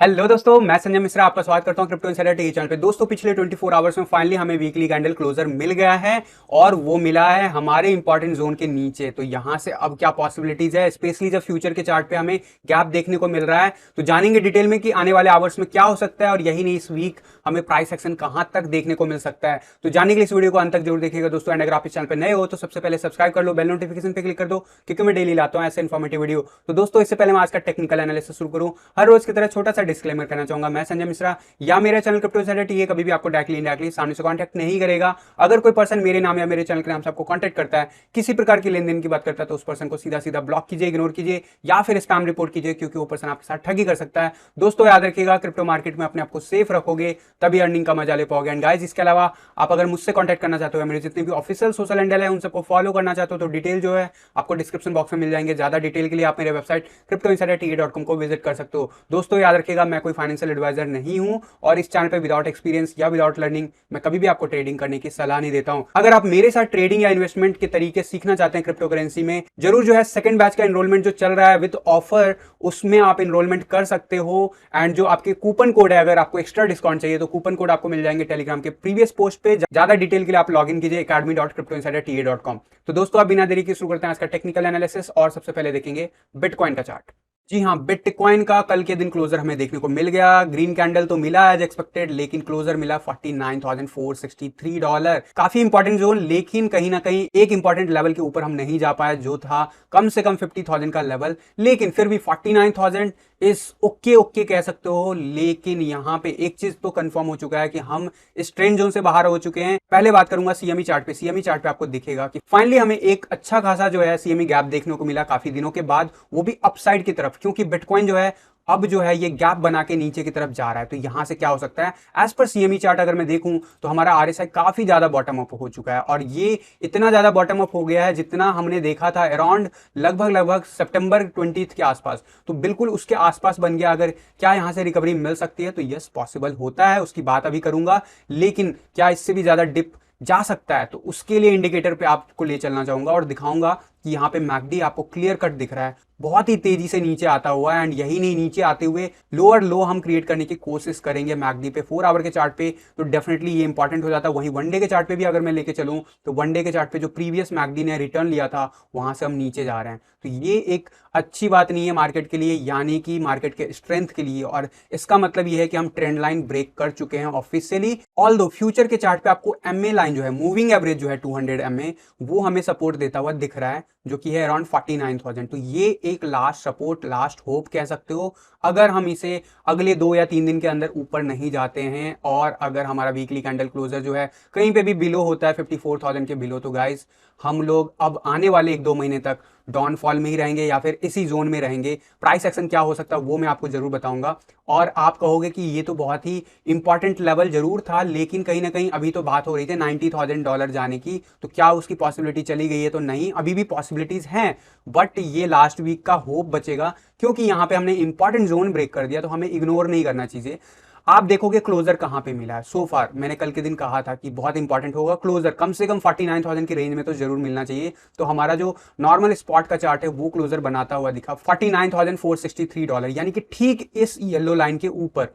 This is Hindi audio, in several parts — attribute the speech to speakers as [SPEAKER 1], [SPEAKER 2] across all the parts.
[SPEAKER 1] हेलो दोस्तों, मैं संजय मिश्रा आपका स्वागत करता हूं क्रिप्टो इनसाइडर टीवी चैनल पे। दोस्तों, पिछले 24 आवर्स में फाइनली हमें वीकली कैंडल क्लोजर मिल गया है और वो मिला है हमारे इंपॉर्टेंट जोन के नीचे। तो यहां से अब क्या पॉसिबिलिटीज है, स्पेशली जब फ्यूचर के चार्ट पे हमें गैप देखने को मिल रहा है, तो जानेंगे डिटेल में कि आने वाले आवर्स में क्या हो सकता है और यही नहीं, इस वीक हमें प्राइस एक्शन कहां तक देखने को मिल सकता है। तो जानने के लिए इस वीडियो को अंत तक जरूर देखिएगा दोस्तों। एंड अगर आप इस चैनल पर नए हो तो सबसे पहले सब्सक्राइब कर लो, बेल नोटिफिकेशन पे क्लिक कर दो, क्योंकि मैं डेली लाता हूं ऐसे इन्फॉर्मेटिव वीडियो। तो दोस्तों, इससे पहले मैं आज का टेक्निकल एनालिसिस शुरू करूं, हर रोज की तरह छोटा सा डिस्क्लेमर करना चाहूंगा। मैं संजय मिश्रा या मेरे चैनल क्रिप्टो इनसाइडर टीवी कभी भी आपको डायरेक्टली सामने से कांटेक्ट नहीं करेगा। अगर कोई पर्सन मेरे नाम या मेरे चैनल के नाम से आपको कांटेक्ट करता है, किसी प्रकार की लेन देन की बात करता है, तो उस पर्सन को सीधा सीधा ब्लॉक कीजिए, इग्नोर कीजिए या फिर स्पैम रिपोर्ट कीजिए, क्योंकि वो पर्सन आपके साथ ठगी कर सकता है। दोस्तों, याद रखिएगा, क्रिप्टो मार्केट में अपने आप को सेफ रखोगे तभी अर्निंग का मजा ले पाओगे। एंड गाइस, इसके अलावा आप अगर मुझसे कांटेक्ट करना चाहते हो, मेरे जितने भी ऑफिशियल सोशल हैंडल है उन सबको फॉलो करना चाहते हो, तो डिटेल जो है आपको डिस्क्रिप्शन बॉक्स में मिल जाएंगे। ज्यादा डिटेल के लिए आप मेरे वेबसाइट cryptoinsidertv.com को विजिट कर सकते हो। दोस्तों, याद रखिएगा, मैं कोई फाइनेंशियल एडवाइजर नहीं हूं और इस चैनल पे विदाउट एक्सपीरियंस या विदाउट लर्निंग मैं कभी भी आपको ट्रेडिंग करने की सलाह नहीं देता हूं। अगर आप मेरे साथ ट्रेडिंग या इन्वेस्टमेंट के तरीके सीखना चाहते हैं क्रिप्टो करेंसी में, जरूर जो है सेकंड बैच का एनरोलमेंट जो चल रहा है विद ऑफर, उसमें आप एनरोलमेंट कर सकते हो। एंड जो आपके कूपन कोड है, अगर आपको एक्स्ट्रा डिस्काउंट चाहिए तो कूपन कोड आपको मिल जाएंगे टेलीग्राम के प्रीवियस पोस्ट पे। ज्यादा डिटेल के लिए आप लॉग इन कीजिए academy.cryptoinsiderta.com। तो दोस्तों, अब बिना देरी के शुरू करते हैं आज का टेक्निकल एनालिसिस और सबसे पहले देखेंगे बिटकॉइन का चार्ट। जी हाँ, बिटकॉइन का कल के दिन क्लोजर हमें देखने को मिल गया। ग्रीन कैंडल तो मिला एज एक्सपेक्टेड, लेकिन क्लोजर मिला $49,463। काफी इंपॉर्टेंट जोन, लेकिन कहीं ना कहीं एक इंपॉर्टेंट लेवल के ऊपर हम नहीं जा पाए, जो था कम से कम 50,000 का लेवल। लेकिन फिर भी 49,000 इस ओके कह सकते हो। लेकिन यहां पे एक चीज तो कंफर्म हो चुका है कि हम इस ट्रेंड जोन से बाहर हो चुके हैं। पहले बात करूंगा सीएमई चार्ट पे। सीएमई चार्ट पे आपको दिखेगा कि फाइनली हमें एक अच्छा खासा जो है सीएमई गैप देखने को मिला काफी दिनों के बाद, वो भी अपसाइड की तरफ, क्योंकि बिटकॉइन जो है अब जो है ये गैप बना के नीचे की तरफ जा रहा है। तो यहां से क्या हो सकता है, एज पर सीएमई चार्ट अगर मैं देखूं तो हमारा आरएसआई काफी ज्यादा बॉटम अप हो चुका है, और ये इतना ज्यादा बॉटम अप हो गया है जितना हमने देखा था अराउंड लगभग सितंबर 20 के आसपास। तो बिल्कुल उसके आसपास बन गया। अगर क्या यहां से रिकवरी मिल सकती है, तो यस, पॉसिबल होता है, उसकी बात अभी करूंगा। लेकिन क्या इससे भी ज्यादा डिप जा सकता है, तो उसके लिए इंडिकेटर पे आपको ले चलना चाहूंगा और दिखाऊंगा कि यहाँ पे मैकडी आपको क्लियर कट दिख रहा है, बहुत ही तेजी से नीचे आता हुआ है। एंड यही नहीं, नीचे आते हुए लोअर लो हम क्रिएट करने की कोशिश करेंगे मैकडी पे 4 आवर के चार्ट पे। तो डेफिनेटली ये इंपॉर्टेंट हो जाता है। वहीं वनडे के चार्ट पे भी अगर मैं लेके चलूं, तो वनडे के चार्ट पे जो प्रीवियस मैकडी ने रिटर्न लिया था, वहां से हम नीचे जा रहे हैं। तो ये एक अच्छी बात नहीं है मार्केट के लिए, यानी कि मार्केट के स्ट्रेंथ के लिए। और इसका मतलब ये है कि हम ट्रेंड लाइन ब्रेक कर चुके हैं ऑफिशियली। ऑल्दो फ्यूचर के चार्ट पे आपको एमए लाइन जो है, मूविंग एवरेज जो है 200 एमए, वो हमें सपोर्ट देता हुआ दिख रहा है, जो कि है अराउंड 49,000। तो ये एक लास्ट सपोर्ट, लास्ट होप कह सकते हो। अगर हम इसे अगले 2 या 3 दिन के अंदर ऊपर नहीं जाते हैं, और अगर हमारा वीकली कैंडल क्लोजर जो है कहीं पे भी बिलो होता है 54,000 के बिलो, तो गाइस हम लोग अब आने वाले 1-2 महीने तक डाउनफॉल में ही रहेंगे या फिर इसी जोन में रहेंगे। प्राइस एक्शन क्या हो सकता है वो मैं आपको जरूर बताऊंगा। और आप कहोगे कि ये तो बहुत ही इंपॉर्टेंट लेवल जरूर था, लेकिन कहीं ना कहीं अभी तो बात हो रही थी $90,000 जाने की, तो क्या उसकी पॉसिबिलिटी चली गई है? तो नहीं, अभी भी पॉसिबिलिटीज हैं, बट ये लास्ट वीक का होप बचेगा, क्योंकि यहां पे हमने इंपॉर्टेंट जोन ब्रेक कर दिया, तो हमें इग्नोर नहीं करना चाहिए। आप देखोगे क्लोजर कहां पे मिला है सो फार। मैंने कल के दिन कहा था कि बहुत इंपॉर्टेंट होगा क्लोजर, कम से कम 49,000 की रेंज में तो जरूर मिलना चाहिए। तो हमारा जो नॉर्मल स्पॉट का चार्ट है वो क्लोजर बनाता हुआ दिखा $49,463, यानी कि ठीक इस येलो लाइन के ऊपर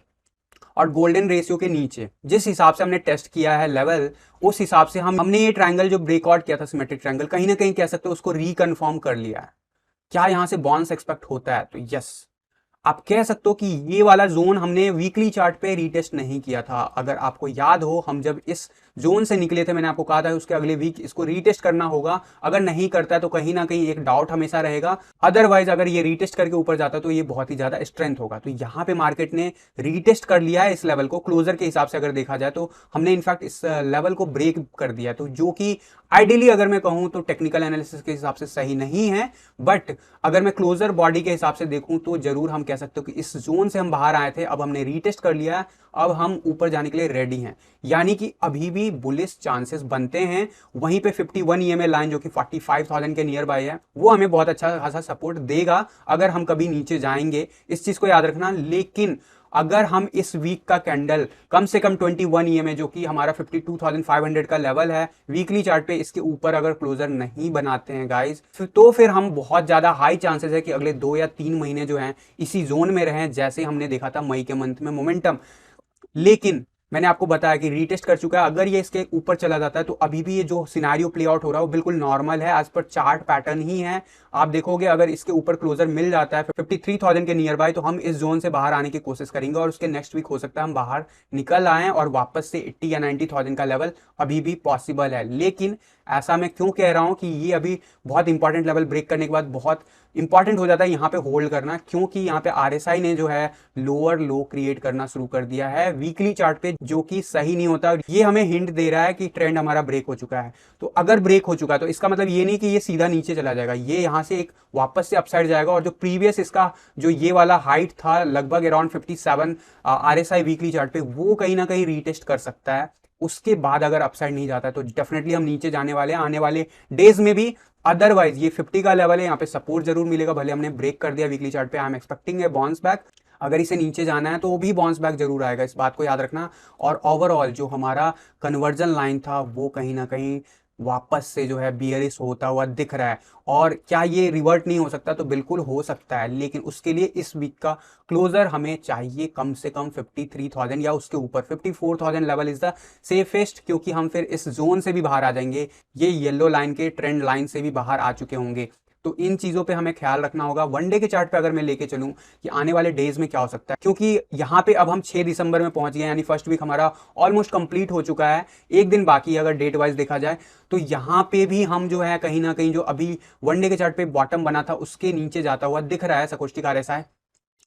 [SPEAKER 1] और गोल्डन रेशियो के नीचे। जिस हिसाब से हमने टेस्ट किया है लेवल, उस हिसाब से हमने ये ट्रायंगल जो ब्रेकआउट किया था, सिमेट्रिक ट्रायंगल, कहीं ना कहीं कह सकते हो उसको रिकन्फर्म कर लिया है। क्या यहां से बाउंस एक्सपेक्ट होता है? तो यस, आप कह सकते हो कि ये वाला जोन हमने वीकली चार्ट पे रीटेस्ट नहीं किया था। अगर आपको याद हो, हम जब इस जोन से निकले थे, मैंने आपको कहा था उसके अगले वीक इसको रीटेस्ट करना होगा। अगर नहीं करता है तो कहीं ना कहीं एक डाउट हमेशा रहेगा। अदरवाइज अगर ये रीटेस्ट करके ऊपर जाता तो ये बहुत ही ज्यादा स्ट्रेंथ होगा। तो यहाँ पे मार्केट ने रीटेस्ट कर लिया है इस लेवल को। क्लोजर के हिसाब से अगर देखा जाए तो हमने इनफैक्ट इस लेवल को ब्रेक कर दिया, तो जो कि आइडियली अगर मैं कहूं तो टेक्निकल एनालिसिस के हिसाब से सही नहीं है। बट अगर मैं क्लोजर बॉडी के हिसाब से देखूं तो जरूर हम कह सकते हो कि इस जोन से हम बाहर आए थे, अब हमने रीटेस्ट कर लिया, अब हम ऊपर जाने के लिए रेडी हैं। यानी कि अभी भी बुलिश चांसेस बनते हैं। वहीं पे 51 ईएमए लाइन जो कि 45,000 के नियर बाय है, वो हमें बहुत अच्छा खासा सपोर्ट देगा अगर हम कभी नीचे जाएंगे, इस चीज को याद रखना। लेकिन अगर हम इस वीक का कैंडल कम से कम 21 EMA जो कि हमारा 52,500 का लेवल है वीकली चार्ट पे, इसके ऊपर अगर क्लोजर नहीं बनाते हैं गाइस, तो फिर हम बहुत ज्यादा हाई चांसेस है कि अगले 2 या 3 महीने जो हैं इसी जोन में रहें, जैसे हमने देखा था मई के मंथ में मोमेंटम। लेकिन मैंने आपको बताया कि रीटेस्ट कर चुका है, अगर ये इसके ऊपर चला जाता है तो अभी भी ये जो सिनारियो प्ले आउट हो रहा है वो बिल्कुल नॉर्मल है, एज पर चार्ट पैटर्न ही है। आप देखोगे अगर इसके ऊपर क्लोजर मिल जाता है 53,000 के नियर बाय, तो हम इस जोन से बाहर आने की कोशिश करेंगे और उसके नेक्स्ट वीक हो सकता है हम बाहर निकल आए और वापस से 80 या 90,000 का लेवल अभी भी पॉसिबल है। लेकिन ऐसा मैं क्यों कह रहा हूं कि ये अभी बहुत इंपॉर्टेंट लेवल ब्रेक करने के बाद बहुत इंपॉर्टेंट हो जाता है यहाँ पे होल्ड करना, क्योंकि यहाँ पे RSI ने जो है लोअर लो क्रिएट करना शुरू कर दिया है वीकली चार्ट पे, जो कि सही नहीं होता। ये हमें हिंट दे रहा है कि ट्रेंड हमारा ब्रेक हो चुका है। तो अगर ब्रेक हो चुका है तो इसका मतलब ये नहीं कि ये सीधा नीचे चला जाएगा, ये यहाँ से एक वापस से अपसाइड जाएगा और जो प्रीवियस इसका जो ये वाला हाइट था लगभग अराउंड 57 RSI वीकली चार्ट पे, वो कहीं ना कहीं रीटेस्ट कर सकता है। उसके बाद अगर अपसाइड नहीं जाता है तो डेफिनेटली हम नीचे जाने वाले हैं आने वाले डेज में भी। अदरवाइज ये 50 का लेवल है, यहाँ पे सपोर्ट जरूर मिलेगा, भले हमने ब्रेक कर दिया वीकली चार्ट पे। I am expecting a bounce back. अगर इसे नीचे जाना है तो वो भी बाउंस बैक जरूर आएगा, इस बात को याद रखना। और ओवरऑल जो हमारा कन्वर्जन लाइन था वो कहीं ना कहीं वापस से जो है बियरिश होता हुआ दिख रहा है। और क्या ये रिवर्ट नहीं हो सकता? तो बिल्कुल हो सकता है, लेकिन उसके लिए इस वीक का क्लोजर हमें चाहिए कम से कम 53,000 या उसके ऊपर। 54,000 लेवल इज द सेफेस्ट, क्योंकि हम फिर इस जोन से भी बाहर आ जाएंगे, ये येलो लाइन के ट्रेंड लाइन से भी बाहर आ चुके होंगे। तो इन चीजों पे हमें ख्याल रखना होगा। वनडे के चार्ट पे अगर मैं लेके चलूं कि आने वाले डेज में क्या हो सकता है, क्योंकि यहाँ पे अब हम 6 दिसंबर में पहुंच गए, यानी फर्स्ट वीक हमारा ऑलमोस्ट कंप्लीट हो चुका है, एक दिन बाकी है अगर डेट वाइज देखा जाए। तो यहाँ पे भी हम जो है कहीं ना कहीं जो अभी वनडे के चार्ट पे बॉटम बना था उसके नीचे जाता हुआ दिख रहा है सकोस्टिक RSI,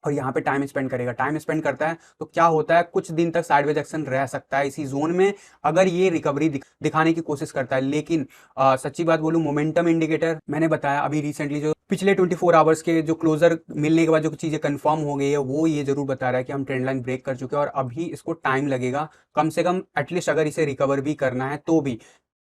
[SPEAKER 1] और यहाँ पे टाइम स्पेंड करेगा। टाइम स्पेंड करता है तो क्या होता है, कुछ दिन तक साइडवेज एक्शन रह सकता है इसी जोन में अगर ये रिकवरी दिखाने की कोशिश करता है। लेकिन सच्ची बात बोलूं, मोमेंटम इंडिकेटर मैंने बताया अभी रिसेंटली जो पिछले 24 आवर्स के जो क्लोजर मिलने के बाद जो चीजें कंफर्म हो गई है, वो ये जरूर बता रहा है कि हम ट्रेंड लाइन ब्रेक कर चुके हैं और अभी इसको टाइम लगेगा कम से कम, एटलीस्ट अगर इसे रिकवर भी करना है तो भी।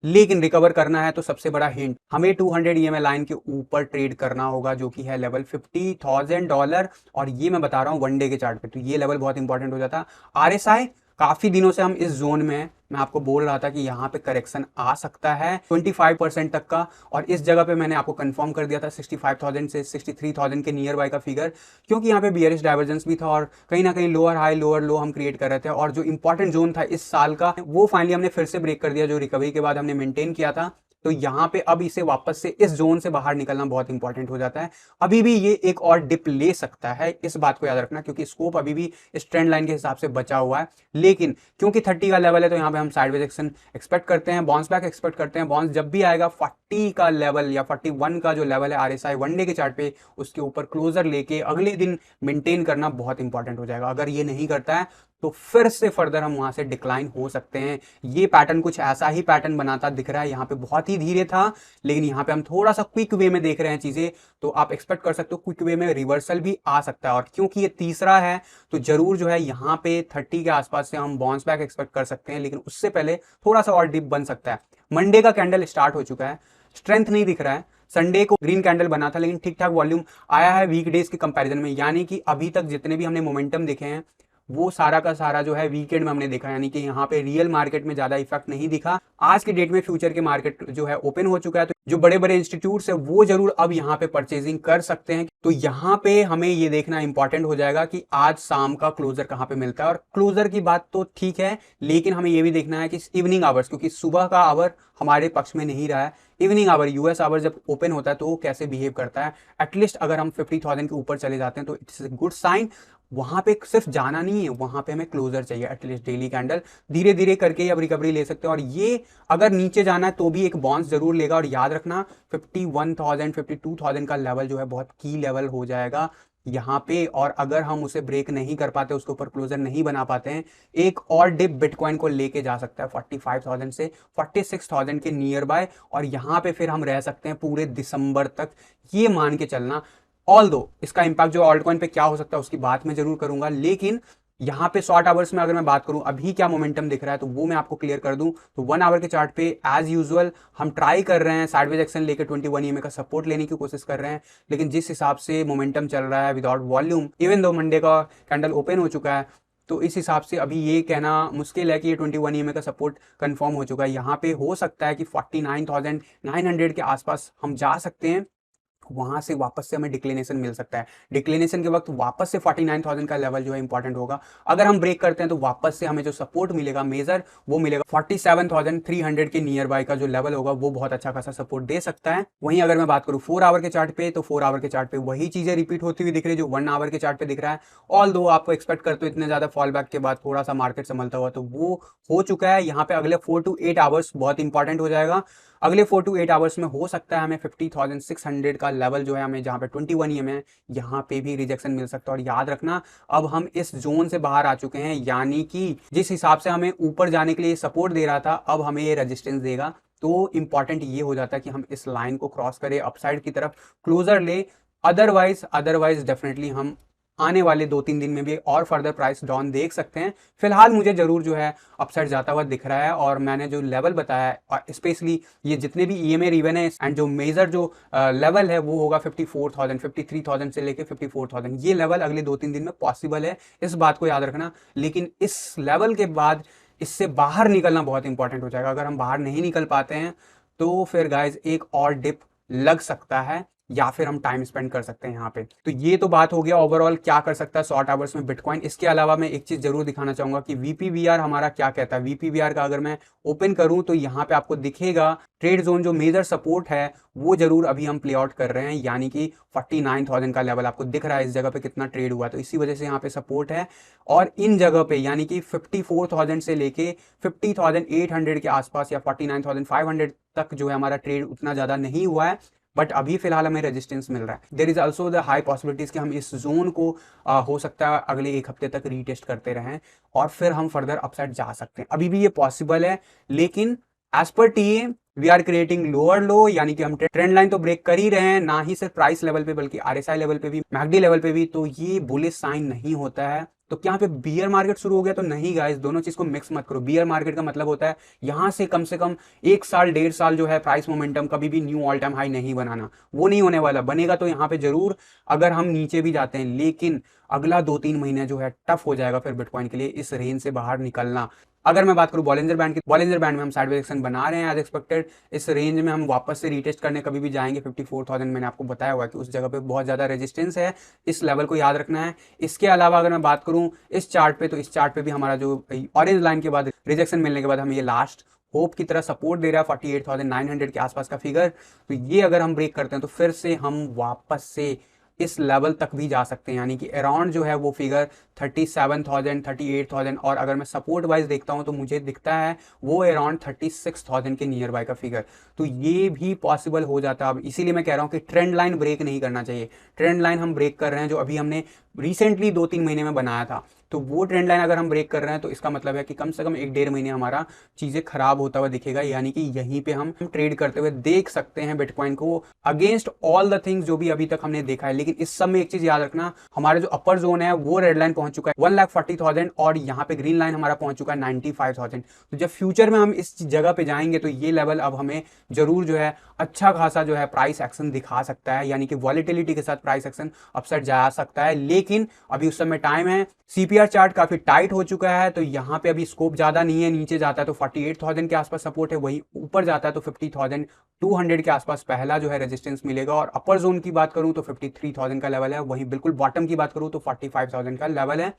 [SPEAKER 1] लेकिन रिकवर करना है तो सबसे बड़ा हिंट, हमें 200 EMA लाइन के ऊपर ट्रेड करना होगा, जो कि है लेवल $50,000। और ये मैं बता रहा हूँ वनडे के चार्ट पे, तो ये लेवल बहुत इंपॉर्टेंट हो जाता है। RSI काफी दिनों से हम इस जोन में हैं, मैं आपको बोल रहा था कि यहाँ पे करेक्शन आ सकता है 25% तक का, और इस जगह पे मैंने आपको कंफर्म कर दिया था 65,000 से 63,000 के नियर बाय का फिगर, क्योंकि यहाँ पे बियरिश डाइवर्जेंस भी था और कहीं ना कहीं लोअर हाई लोअर लो हम क्रिएट कर रहे थे। और जो इंपॉर्टेंट जोन था इस साल का, वो फाइनली हमने फिर से ब्रेक कर दिया, जो रिकवरी के बाद हमने मेंटेन किया था। तो यहाँ पे अब इसे वापस से इस जोन से बाहर निकलना बहुत इंपॉर्टेंट हो जाता है। अभी भी ये एक और डिप ले सकता है, इस बात को याद रखना, क्योंकि स्कोप अभी भी इस ट्रेंड लाइन के हिसाब से बचा हुआ है। लेकिन क्योंकि 30 का लेवल है तो यहाँ पे हम साइडवेज एक्शन एक्सपेक्ट करते हैं, बाउंस बैक एक्सपेक्ट करते हैं। बाउंस जब भी आएगा 40 का लेवल या 41 का जो लेवल है RSI वनडे के चार्ट पे, उसके ऊपर क्लोजर लेके अगले दिन मेंटेन करना बहुत इंपॉर्टेंट हो जाएगा। अगर ये नहीं करता है तो फिर से फर्दर हम वहां से डिक्लाइन हो सकते हैं। ये पैटर्न कुछ ऐसा ही पैटर्न बनाता दिख रहा है, यहाँ पे बहुत ही धीरे था, लेकिन यहाँ पे हम थोड़ा सा क्विक वे में देख रहे हैं चीजें, तो आप एक्सपेक्ट कर सकते हो क्विक वे में रिवर्सल भी आ सकता है। और क्योंकि ये तीसरा है तो जरूर जो है यहाँ पे 30 के आसपास से हम बाउंस बैक एक्सपेक्ट कर सकते हैं, लेकिन उससे पहले थोड़ा सा और डिप बन सकता है। मंडे का कैंडल स्टार्ट हो चुका है, स्ट्रेंथ नहीं दिख रहा है। संडे को ग्रीन कैंडल बना था, लेकिन ठीक ठाक वॉल्यूम आया है वीकडेज के कंपैरिजन में, यानी कि अभी तक जितने भी हमने मोमेंटम देखे हैं वो सारा का सारा जो है वीकेंड में हमने देखा, यानी कि यहाँ पे रियल मार्केट में ज्यादा इफेक्ट नहीं दिखा। आज के डेट में फ्यूचर के मार्केट जो है ओपन हो चुका है, तो जो बड़े बड़े इंस्टीट्यूट्स है वो जरूर अब यहाँ पे परचेजिंग कर सकते हैं। तो यहाँ पे हमें ये देखना इंपॉर्टेंट हो जाएगा कि आज शाम का क्लोजर कहाँ पे मिलता है। और क्लोजर की बात तो ठीक है, लेकिन हमें ये भी देखना है कि इवनिंग आवर्स, क्योंकि सुबह का आवर हमारे पक्ष में नहीं रहा है, इवनिंग आवर यूएस आवर जब ओपन होता है तो वो कैसे बिहेव करता है। एटलीस्ट अगर हम 50,000 के ऊपर चले जाते हैं तो इट्स ए गुड साइन। वहां पे सिर्फ जाना नहीं है, वहां पे हमें क्लोजर चाहिए, एटलीस्ट डेली कैंडल धीरे धीरे करके अब रिकवरी ले सकते हैं। और ये अगर नीचे जाना है तो भी एक बाउंस जरूर लेगा। और याद रखना 51,000 52,000 का लेवल जो है बहुत की लेवल हो जाएगा यहाँ पे, और अगर हम उसे ब्रेक नहीं कर पाते, उसके ऊपर क्लोजर नहीं बना पाते हैं, एक और डिप बिटकॉइन को लेके जा सकता है 45,000 से 46,000 के नियर बाय, और यहाँ पे फिर हम रह सकते हैं पूरे दिसंबर तक, ये मान के चलना। ऑल दो इसका इंपैक्ट जो ऑल्ट कॉइन पे क्या हो सकता है उसकी बात मैं जरूर करूंगा, लेकिन यहाँ पे शॉर्ट आवर्स में अगर मैं बात करूं अभी क्या मोमेंटम दिख रहा है तो वो मैं आपको क्लियर कर दूं तो 1 आवर के चार्ट पे एज यूजुअल हम ट्राई कर रहे हैं साइडवेज एक्शन लेके 21 ईएमए का सपोर्ट लेने की कोशिश कर रहे हैं, लेकिन जिस हिसाब से मोमेंटम चल रहा है without volume, even though Monday का कैंडल ओपन हो चुका है, तो इस हिसाब से अभी ये कहना मुश्किल है कि ये 21 ईएमए का सपोर्ट कंफर्म हो चुका है। यहाँ पे हो सकता है कि 49,900 के आसपास हम जा सकते हैं, वहां से वापस से हमें डिक्लिनेशन मिल सकता है। डिक्लिनेशन के वक्त वापस से 49,000 का लेवल जो है इंपॉर्टेंट होगा। अगर हम ब्रेक करते हैं तो वापस से हमें जो सपोर्ट मिलेगा मेजर वो मिलेगा 47,300 के नियर बाय का जो लेवल होगा वो बहुत अच्छा खासा सपोर्ट दे सकता है। वहीं अगर मैं बात करूं 4 आवर के चार्ट पे तो 4 आवर के चार्ट पे वही चीजें रिपीट होती हुई दिख रही है जो 1 आवर के चार्ट पे दिख रहा है। ऑल दो आपको एक्सपेक्ट करते हो इतने ज्यादा फॉल बैक के बाद थोड़ा सा मार्केट संभलता हुआ, तो वो हो चुका है। यहाँ पे अगले 4 to 8 आवर्स बहुत इंपॉर्टेंट हो जाएगा। अगले 4 to 8 आवर्स में हो सकता है हमें 50,600 का लेवल जो है हमें जहां पे 21 ईएमए है यहाँ पे भी रिजेक्शन मिल सकता है। और याद रखना अब हम इस जोन से बाहर आ चुके हैं, यानी कि जिस हिसाब से हमें ऊपर जाने के लिए सपोर्ट दे रहा था अब हमें ये रेजिस्टेंस देगा। तो इंपॉर्टेंट ये हो जाता है कि हम इस लाइन को क्रॉस करें, अपसाइड की तरफ क्लोजर ले, अदरवाइज डेफिनेटली हम आने वाले 2-3 दिन में भी और फर्दर प्राइस डाउन देख सकते हैं। फिलहाल मुझे जरूर जो है अपसाइड जाता हुआ दिख रहा है और मैंने जो लेवल बताया है स्पेशली ये जितने भी ईएमए रिवन है एंड जो मेजर जो लेवल है वो होगा 54,000 53,000 से लेके 54,000, ये लेवल अगले 2-3 दिन में पॉसिबल है, इस बात को याद रखना। लेकिन इस लेवल के बाद इससे बाहर निकलना बहुत इंपॉर्टेंट हो जाएगा। अगर हम बाहर नहीं निकल पाते हैं तो फिर गाइज एक और डिप लग सकता है या फिर हम टाइम स्पेंड कर सकते हैं यहाँ पे। तो ये तो बात हो गया ओवरऑल क्या कर सकता है शॉर्ट आवर्स में बिटकॉइन। इसके अलावा मैं एक चीज जरूर दिखाना चाहूंगा कि वीपीवीआर हमारा क्या कहता है। वीपीवीआर का अगर मैं ओपन करूं तो यहाँ पे आपको दिखेगा ट्रेड जोन जो मेजर सपोर्ट है वो जरूर अभी हम प्ले आउट कर रहे हैं, यानी कि 49,000 का लेवल आपको दिख रहा है। इस जगह पे कितना ट्रेड हुआ तो इसी वजह से यहाँ पे सपोर्ट है। और इन जगह पे यानी कि 54,000 से लेके 50,800 के आसपास या 49,500 तक जो है हमारा ट्रेड उतना ज्यादा नहीं हुआ है, बट अभी फिलहाल हमें रेजिस्टेंस मिल रहा है। There is also the high possibilities कि हम इस जोन को हो सकता है अगले 1 हफ्ते तक रीटेस्ट करते रहें और फिर हम फर्दर अपसाइड जा सकते हैं। अभी भी ये पॉसिबल है, लेकिन as per TA we are creating lower low, यानी कि हम ट्रेंड लाइन तो ब्रेक कर ही रहे हैं, ना ही सिर्फ प्राइस लेवल पे बल्कि आरएसआई लेवल पे भी, मैकडी लेवल पे भी। तो ये बुलिश साइन नहीं होता है। तो क्या यहाँ पे बियर मार्केट शुरू हो गया? तो नहीं गाइस, दोनों चीज को मिक्स मत करो। बियर मार्केट का मतलब होता है यहां से कम 1 साल 1.5 साल जो है प्राइस मोमेंटम कभी भी न्यू ऑल टाइम हाई नहीं बनाना, वो नहीं होने वाला। बनेगा तो यहाँ पे जरूर अगर हम नीचे भी जाते हैं, लेकिन अगला 2-3 महीने जो है टफ हो जाएगा फिर बिटकॉइन के लिए इस रेंज से बाहर निकलना। अगर मैं बात करूं बॉलिंजर बैंड की, बॉलिंजर बैंड में हम साइडवेज एक्शन बना रहे हैं एज एक्सपेक्टेड। इस रेंज में हम वापस से रीटेस्ट करने कभी भी जाएंगे 54,000। मैंने आपको बताया हुआ कि उस जगह पे बहुत ज्यादा रेजिस्टेंस है, इस लेवल को याद रखना है। इसके अलावा अगर मैं बात करूं इस चार्ट पे, तो इस चार्ट पे भी हमारा जो ऑरेंज लाइन के बाद रिजेक्शन मिलने के बाद हमें ये लास्ट होप की तरह सपोर्ट दे रहा है 48,900 के आसपास का फिगर। तो ये अगर हम ब्रेक करते हैं तो फिर से हम वापस से इस लेवल तक भी जा सकते हैं, यानी कि अराउंड जो है वो फिगर 37,000 38,000, और अगर मैं सपोर्ट वाइज देखता हूं तो मुझे दिखता है वो अराउंड 36,000 के नियर बाय का फिगर। तो ये भी पॉसिबल हो जाता है। अब इसीलिए मैं कह रहा हूं कि ट्रेंड लाइन ब्रेक नहीं करना चाहिए। ट्रेंड लाइन हम ब्रेक कर रहे हैं जो अभी हमने रिसेंटली 2-3 महीने में बनाया था, तो वो ट्रेंड लाइन अगर हम ब्रेक कर रहे हैं तो इसका मतलब है कि कम से कम 1-1.5 महीने हमारा चीजें खराब होता हुआ दिखेगा, यानी कि यहीं पे हम ट्रेड करते हुए देख सकते हैं बिटकॉइन को अगेंस्ट ऑल द थिंग्स जो भी अभी तक हमने देखा है। लेकिन इस सब में एक चीज याद रखना, हमारा जो अपर जोन है वो रेड लाइन पहुंच चुका है 1,40,000 और यहाँ पे ग्रीन लाइन हमारा पहुंच चुका है 95,000। तो जब फ्यूचर में हम इस जगह पे जाएंगे तो ये लेवल अब हमें जरूर जो है अच्छा खासा जो है प्राइस एक्शन दिखा सकता है, यानी कि वॉलेटिलिटी के साथ प्राइस एक्शन अपसाइड जा सकता है। लेकिन अभी उस समय टाइम है। सीपीआर चार्ट काफी टाइट हो चुका है, तो यहाँ पे अभी स्कोप ज्यादा नहीं है। नीचे जाता है तो 48,000 के आसपास सपोर्ट है, वही ऊपर जाता है तो 50,200 के आसपास पहला जो है रेजिस्टेंस मिलेगा। और अपर जोन की बात करूं तो 53,000 का लेवल है, वही बिल्कुल बॉटम की बात करूं तो 45,000 का लेवल है।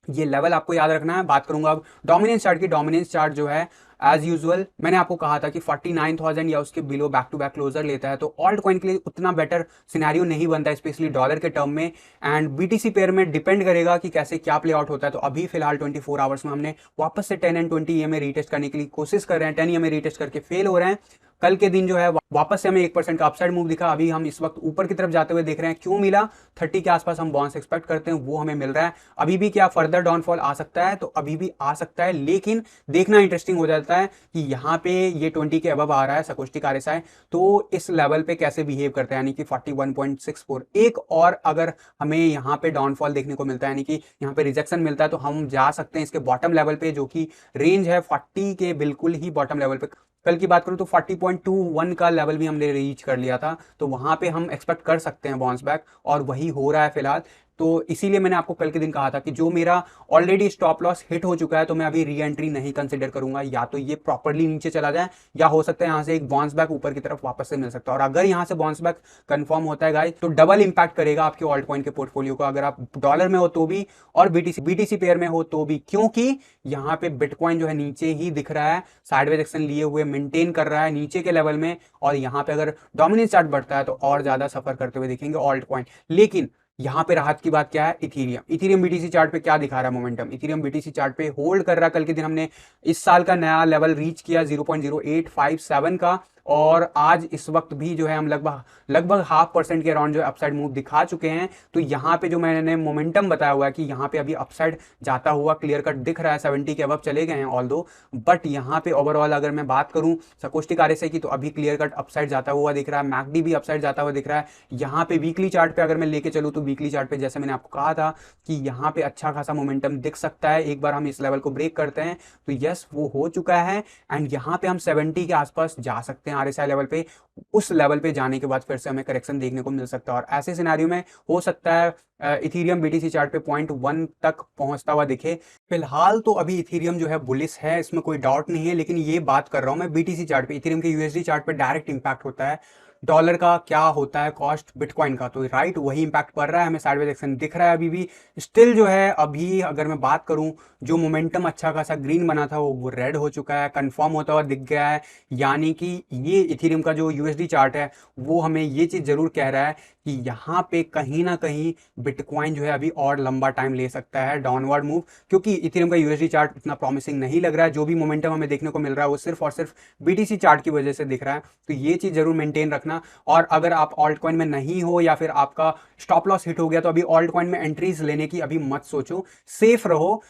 [SPEAKER 1] ये लेवल आपको याद रखना है। बात करूंगा अब डोमिनेंस चार्ट की। डोमिनेंस चार्ट जो है एज यूजुअल मैंने आपको कहा था कि 49,000 या उसके below back to back closure लेता है तो ऑल्ट कॉइन के लिए उतना बेटर सिनेरियो नहीं बनता, स्पेशली डॉलर के टर्म में। एंड बीटीसी पेयर में डिपेंड करेगा कि कैसे क्या प्ले आउट होता है। तो अभी फिलहाल 24 आवर्स में हमने वापस से 10 एंड 20 ईएमए रीटेस्ट करने के लिए कोशिश कर रहे हैं। 10 ईएमए रीटेस्ट करके फेल हो रहे हैं, कल के दिन जो है वापस से हमें 1% का अपसाइड मूव दिखा। अभी हम इस वक्त ऊपर की तरफ जाते हुए देख रहे हैं। क्यों मिला? 30 के आसपास हम बाउंस एक्सपेक्ट करते हैं, वो हमें मिल रहा है। अभी भी क्या फर्दर डाउनफॉल आ सकता है? तो अभी भी आ सकता है, लेकिन देखना इंटरेस्टिंग हो जाता है कि यहाँ पे ये 20 के अबव आ रहा है सकोस्टिक आरएसआई, तो इस लेवल पे कैसे बिहेव करता है, यानी कि 41.64। एक और अगर हमें यहाँ पे डाउनफॉल देखने को मिलता है, यानी कि यहाँ पे रिजेक्शन मिलता है, तो हम जा सकते हैं इसके बॉटम लेवल पे, जो कि रेंज है 40 के बिल्कुल ही बॉटम लेवल पे। कल की बात करूं तो 40.21 का लेवल भी हमने रीच कर लिया था, तो वहां पे हम एक्सपेक्ट कर सकते हैं बाउंस बैक, और वही हो रहा है फिलहाल। तो इसीलिए मैंने आपको कल के दिन कहा था कि जो मेरा ऑलरेडी स्टॉप लॉस हिट हो चुका है, तो मैं अभी री एंट्री नहीं कंसिडर करूंगा। या तो ये प्रॉपरली नीचे चला जाए, या हो सकता है यहां से एक बाउंस बैक ऊपर की तरफ वापस से मिल सकता है। और अगर यहां से बाउंस बैक कंफर्म होता है गाइस, तो डबल इंपैक्ट करेगा आपके ऑल्ट कॉइन के पोर्टफोलियो को, अगर आप डॉलर में हो तो भी और बीटीसी पेयर में हो तो भी, क्योंकि यहां पे बिटकॉइन जो है नीचे ही दिख रहा है, साइडवेज एक्शन लिए हुए मेंटेन कर रहा है नीचे के लेवल में। और यहां पे अगर डोमिनेंस चार्ट बढ़ता है तो और ज्यादा सफर करते हुए दिखेंगे ऑल्ट कॉइन। लेकिन यहां पे राहत की बात क्या है? इथीरियम बीटीसी चार्ट पे क्या दिखा रहा है मोमेंटम? इथीरियम बीटीसी चार्ट पे होल्ड कर रहा है। कल के दिन हमने इस साल का नया लेवल रीच किया 0.0857 का, और आज इस वक्त भी जो है हम लगभग 0.5% के अराउंड जो अपसाइड मूव दिखा चुके हैं। तो यहाँ पे जो मैंने मोमेंटम बताया हुआ है कि यहाँ पे अभी अपसाइड जाता हुआ क्लियर कट दिख रहा है, 70 के अबव चले गए हैं ऑल दो, बट यहाँ पे ओवरऑल अगर मैं बात करूँ सकोस्टिक आरएसआई की, तो अभी क्लियर कट अपसाइड जाता हुआ दिख रहा है, मैकडी भी अपसाइड जाता हुआ दिख रहा है। यहाँ पे वीकली चार्ट पे अगर मैं लेके चलूँ, तो वीकली चार्ट पे जैसे मैंने आपको कहा था कि यहाँ पे अच्छा खासा मोमेंटम दिख सकता है। एक बार हम इस लेवल को ब्रेक करते हैं तो यस वो हो चुका है, एंड यहाँ पे हम 70 के आसपास जा सकते हैं आरएसआई लेवल पे। उस लेवल पे जाने के बाद फिर से हमें करेक्शन देखने को मिल सकता है, और ऐसे सिनेरियो में हो सकता है इथीरियम बीटीसी चार्ट पे 0.1 तक पहुंचता हुआ दिखे। फिलहाल तो अभी इथीरियम जो है बुलिश है, इसमें कोई डाउट नहीं है, लेकिन ये बात कर रहा हूं मैं बीटीसी चार्ट पे। इथीरियम के यूएसडी चार्ट पे डायरेक्ट इंपैक्ट होता है डॉलर का, क्या होता है कॉस्ट बिटकॉइन का, तो राइट वही इंपैक्ट पड़ रहा है, हमें साइडवेज एक्शन दिख रहा है अभी भी। स्टिल जो है अभी अगर मैं बात करूं, जो मोमेंटम अच्छा खासा ग्रीन बना था वो रेड हो चुका है, कंफर्म होता हुआ दिख गया है। यानी कि ये इथेरियम का जो यूएसडी चार्ट है वो हमें ये चीज जरूर कह रहा है कि यहाँ पे कहीं ना कहीं बिटकॉइन जो है अभी और लंबा टाइम ले सकता है डाउनवर्ड मूव, क्योंकि इथेरियम का यूएसडी चार्ट इतना प्रॉमिसिंग नहीं लग रहा है। जो भी मोमेंटम हमें देखने को मिल रहा है वो सिर्फ और सिर्फ बीटीसी चार्ट की वजह से दिख रहा है, तो ये चीज जरूर मेंटेन रखना। और अगर आप ऑल्ट कॉइन में नहीं हो, या फिर आपका स्टॉप लॉस हिट हो गया, तो अभी ऑल्ट कॉइन में एंट्रीज लेने की अभी मत सोचो, सेफ रहो।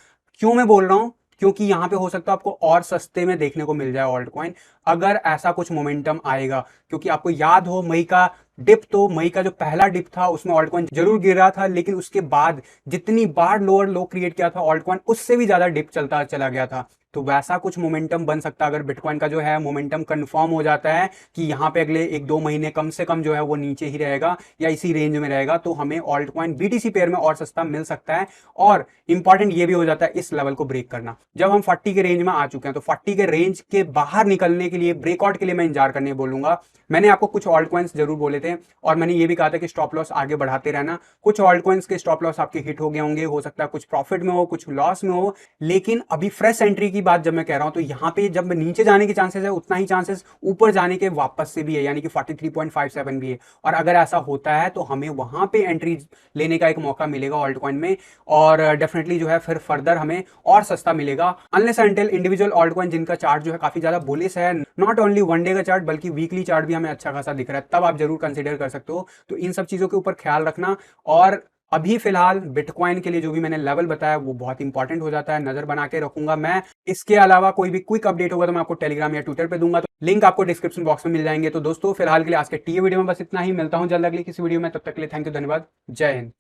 [SPEAKER 1] क्यों मैं बोल रहा हूं? क्योंकि यहां पे हो सकता है आपको और सस्ते में देखने को मिल जाए ऑल्ट कॉइन, अगर ऐसा कुछ मोमेंटम आएगा। क्योंकि आपको याद हो मई का डिप, तो मई का जो पहला डिप था उसमें ऑल्ट कॉइन जरूर गिर रहा था, लेकिन उसके बाद जितनी बार लोअर लो क्रिएट किया था ऑल्ट कॉइन, उससे भी ज्यादा डिप चलता चला गया था। तो वैसा कुछ मोमेंटम बन सकता है अगर बिटकॉइन का जो है मोमेंटम कंफर्म हो जाता है कि यहाँ पे अगले 1-2 महीने कम से कम जो है वो नीचे ही रहेगा या इसी रेंज में रहेगा, तो हमें ऑल्ट कॉइन बीटीसी पेयर में और सस्ता मिल सकता है। और इंपॉर्टेंट ये भी हो जाता है इस लेवल को ब्रेक करना। जब हम 40 के रेंज में आ चुके हैं, तो 40 के रेंज के बाहर निकलने के लिए, ब्रेकआउट के लिए मैं इंतजार करने बोलूंगा। मैंने आपको कुछ ऑल्ट कॉइन्स जरूर बोले थे, और मैंने ये भी कहा था कि स्टॉप लॉस आगे बढ़ाते रहना। कुछ ऑल्ट कॉइन्स के स्टॉप लॉस आपके हिट हो गए होंगे, हो सकता है कुछ प्रॉफिट में हो, कुछ लॉस में हो, लेकिन अभी फ्रेश एंट्री की बात जब मैं कह रहा हूं, तो यहाँ पे जब नीचे जाने के चांसेस है, उतना ही चांसेस ऊपर जाने के वापस से भी है, यानी कि 43.57 भी है। और अगर ऐसा होता है तो हमें वहां पे एंट्री लेने का एक मौका मिलेगा ऑल्ट कॉइन में, और डेफिनेटली जो है फिर फर्दर हमें और सस्ता मिलेगा। Unless until individual alt coin जिनका चार्ट जो है काफी ज्यादा बुलिश है, नॉट ओनली वन डे का चार्ट बल्कि वीकली चार्ट भी हमें अच्छा खासा दिख रहा है, तब आप जरूर कंसीडर कर सकते हो। तो इन सब चीजों के ऊपर ख्याल रखना। और अभी फिलहाल बिटकॉइन के लिए जो भी मैंने लेवल बताया वो बहुत इंपॉर्टेंट हो जाता है, नजर बना के रखूंगा मैं। इसके अलावा कोई भी क्विक अपडेट होगा तो मैं आपको टेलीग्राम या ट्विटर पे दूंगा, तो लिंक आपको डिस्क्रिप्शन बॉक्स में मिल जाएंगे। तो दोस्तों फिलहाल के लिए आज के टी वीडियो में बस इतना ही, मिलता हूं जल्द अगली किसी वीडियो में, तब तक के लिए थैंक यू, धन्यवाद, जय हिंद।